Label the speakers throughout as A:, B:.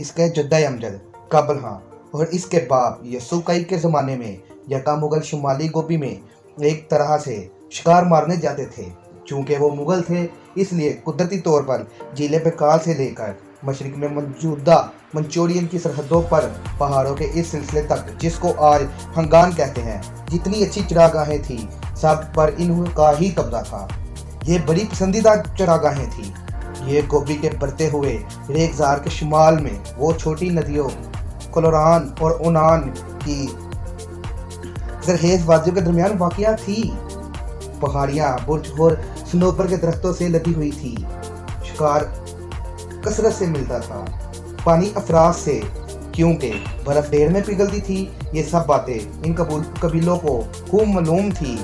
A: इसके जद्दा अमजद काबल हाँ और इसके बाप यसुकई के ज़माने में यका मुगल शुमाली गोभी में एक तरह से शिकार मारने जाते थे। चूँकि वो मुगल थे इसलिए कुदरती तौर पर जिले बेकाल से लेकर मशरक में मौजूदा मंचूरियन की सरहदों पर पहाड़ों के इस सिलसिले तक जिसको आज हंगान कहते हैं, जितनी अच्छी चरागाहें थी सब पर इनका ही कब्जा था। ये बड़ी पसंदीदा चरागाहें थी। ये गोभी के बढ़ते हुए रेगजार के शुमाल में वो छोटी नदियों कोलोरान और उनान की जरखेज वादियों के दरमियान वाक़िया थी। पहाड़ियाँ बुर्ज और स्नोपर के दरख्तों से लदी हुई थी। शिकार कसरत से मिलता था, पानी अफराज से क्योंकि बर्फ देर में पिघलती थी। ये सब बातें इन कबीलों को खूब मालूम थी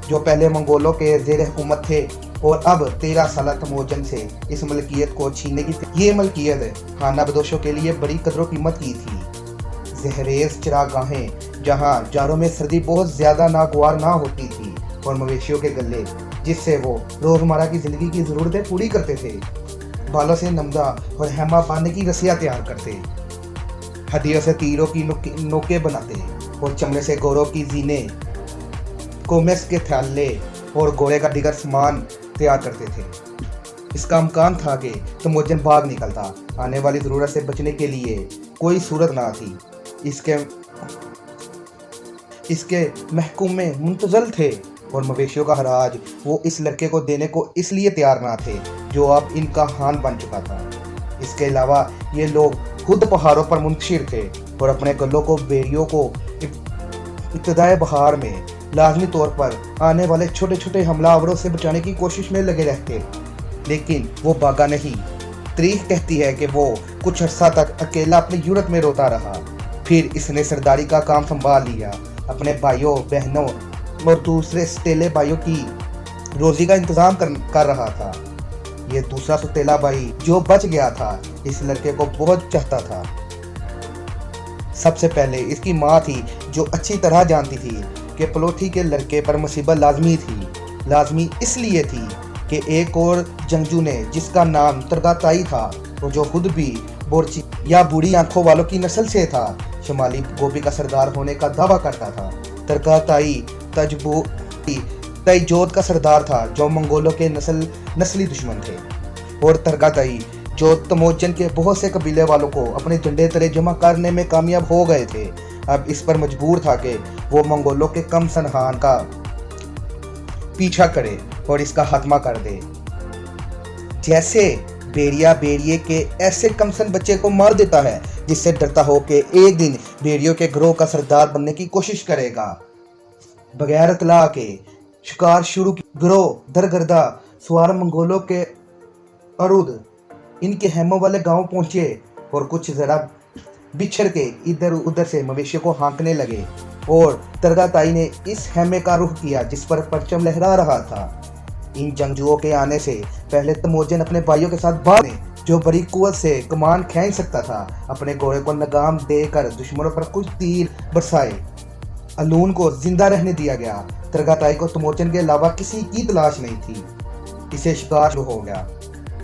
A: जो पहले मंगोलों के ज़ेर हुकूमत थे और अब 13 साल तमोजन से इस मलकियत को छीनने की ये मलकियत खाना बदोशों के लिए बड़ी कदर कीमत की थी। जहरेज चरागाहें जहाँ जाड़ों में सर्दी बहुत ज़्यादा नागवार ना होती थी और मवेशियों के गले जिससे वो रोज़मर्रा की ज़िंदगी की ज़रूरतें पूरी करते थे। बालों से नमदा और हेमा बांधने की रस्सियाँ तैयार करते, हड्डियों से तीरों की नोके बनाते और चमड़े से गोरों की जीने, कोमेस के थैले और घोड़े का दिगर सामान तैयार करते थे। इसका इम्कान था कि तमोजन भाग निकलता, आने वाली ज़रूरत से बचने के लिए कोई सूरत ना थी। इसके महकूम में मुंतजल थे और मवेशियों का हराज वो इस लड़के को देने को इसलिए तैयार ना थे जो अब इनका खान बन चुका था। इसके अलावा ये लोग खुद पहाड़ों पर मुंतशिर थे और अपने गलों को बेड़ियों को इब्तिदाई बहार में लाजमी तौर पर आने वाले छोटे छोटे हमलावरों से बचाने की कोशिश में लगे रहते, लेकिन वो भागा नहीं। तारीख कहती है कि वो कुछ अर्सा तक अकेला अपनी यूरत में रोता रहा, फिर इसने सरदारी का काम संभाल लिया, अपने भाइयों बहनों और दूसरे सौतेले भाइयों की रोजी का इंतजाम कर रहा था। ये दूसरा सौतेला भाई जो बच गया था इस लड़के को बहुत चाहता था। सबसे पहले इसकी माँ थी जो अच्छी तरह जानती थी कि पलोठी के लड़के पर मुसीबत लाजमी थी। लाजमी इसलिए थी कि एक और जंगजू ने जिसका नाम तरगाताई था और जो खुद भी बोरची या बूढ़ी आंखों वालों की नस्ल से था, शुमाली गोभी का सरदार होने का दावा करता था। तरगाताई तैजोत का सरदार था जो मंगोलों के नस्ली दुश्मन थे और तरगाताई जो तमोजन के बहुत से कबीले वालों को अपने झंडे तले जमा करने में कामयाब हो गए थे, अब इस पर मजबूर था कि वो मंगोलों के कम सनहान का पीछा करे और इसका खात्मा कर दे। जैसे भेड़िया भेड़िए के ऐसे कमसन बच्चे को मार देता है जिससे डरता हो कि एक दिन भेड़ियों के ग्रोह का सरदार बनने की कोशिश करेगा। बगैर इतला के शिकार शुरू की। ग्रोह दरगर्दा सवार मंगोलों के अरुद इनके हेमों वाले गांव पहुंचे और कुछ जरा बिछड़ के इधर उधर से मवेशियों को हाँकने लगे और तरगाताई ने इस हेमे का रुख किया जिस पर परचम लहरा रहा था। इन जंगजुओं के आने से पहले तमोजन अपने भाइयों के साथ भागे जो बड़ी कुव्वत से कमान खींच सकता था, अपने घोड़े को लगाम देकर दुश्मनों पर कुछ तीर बरसाए। अलून को जिंदा रहने दिया गया। तरगाताई को तमोजन के अलावा किसी की तलाश नहीं थी। इसे शिकार शुरू हो गया।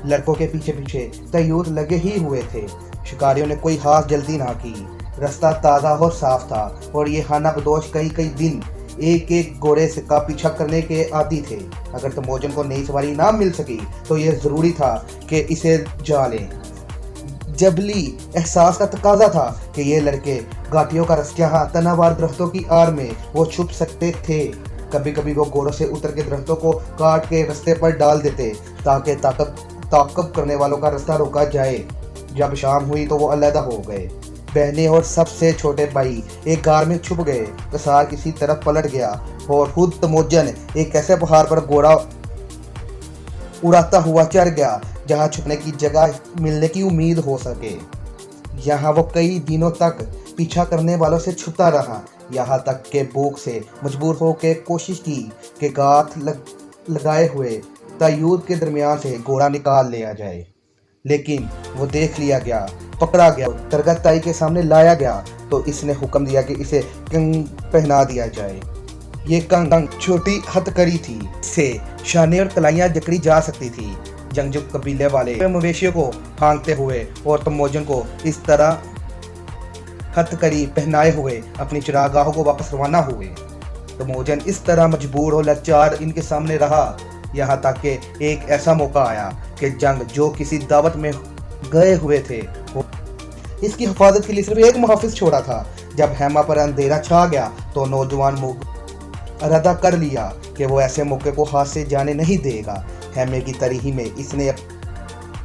A: लड़कों के पीछे पीछे तैयूर लगे ही हुए थे। शिकारियों ने कोई खास जल्दी ना की। रास्ता ताज़ा और साफ था और ये खाना बदोश कई दिन एक एक घोड़े से का पीछा करने के आदी थे। अगर तमोजन को नई सवारी ना मिल सकी तो यह ज़रूरी था कि इसे जा लें। जबली एहसास का तकाजा था कि ये लड़के घाटियों का रस्ता तनावार दरख्तों की आड़ में वो छुप सकते थे। कभी कभी वो घोड़ों से उतर के दरख्तों को काट के रास्ते पर डाल देते ताकि ताकब करने वालों का रास्ता रोका जाए। जब शाम हुई तो वो अलहदा हो गए। बहनें और सबसे छोटे भाई एक गार में छुप गए। कसार किसी तरफ पलट गया और खुद तमोजन एक ऐसे पहाड़ पर घोड़ा उड़ाता हुआ चढ़ गया जहां छुपने की जगह मिलने की उम्मीद हो सके। यहाँ वो कई दिनों तक पीछा करने वालों से छुपता रहा, यहाँ तक के भूख से मजबूर होकर कोशिश की कि गांठ लगाए हुए तायूद के दरमियान से घोड़ा निकाल लिया जाए, लेकिन वो देख लिया गया, पकड़ा गया, तरगाताई के सामने लाया गया तो इसने हुक्म दिया कि इसे कंग पहना दिया जाए। ये कंग छोटी हथकड़ी थी, इससे शाने और कलाइयाँ जकड़ी जा सकती थी। जंगजू कबीले वाले मवेशियों को फांकते हुए और तमोजन को इस तरह हथकड़ी पहनाए हुए अपनी चरागाहों को वापस रवाना हुए। तमोजन इस तरह मजबूर और लाचार इनके सामने रहा, यहाँ तक कि एक ऐसा मौका आया कि जंग जो किसी दावत में गए हुए थे, इसकी हिफाजत के लिए सिर्फ एक मुहाफिज छोड़ा था। जब हेमा पर अंधेरा छा गया तो नौजवान मुग इरादा कर लिया कि वो ऐसे मौके को हाथ से जाने नहीं देगा। हेमे की तरीही में इसने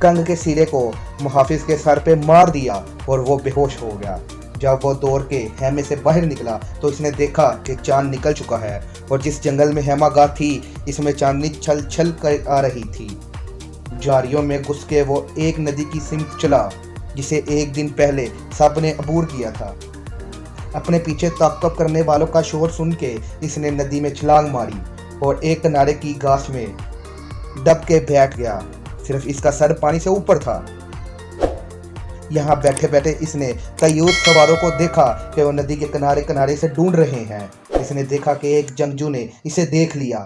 A: कंग के सिरे को मुहाफिज के सर पे मार दिया और वो बेहोश हो गया। जब वो दौड़ के हेमे से बाहर निकला तो इसने देखा कि चांद निकल चुका है और जिस जंगल में हेमा गा थी इसमें चांदनी छल छल कर आ रही थी। झाड़ियों में घुस के वो एक नदी की सिमत चला जिसे एक दिन पहले सब ने अबूर किया था। अपने पीछे ताक़ब करने वालों का शोर सुन के इसने नदी में छलांग मारी और एक किनारे की घास में दब के बैठ गया। सिर्फ इसका सर पानी से ऊपर था। यहाँ बैठे बैठे इसने कई यूथ सवारों को देखा कि वो नदी के किनारे किनारे से ढूंढ रहे हैं। इसने देखा कि एक जंगजू ने इसे देख लिया।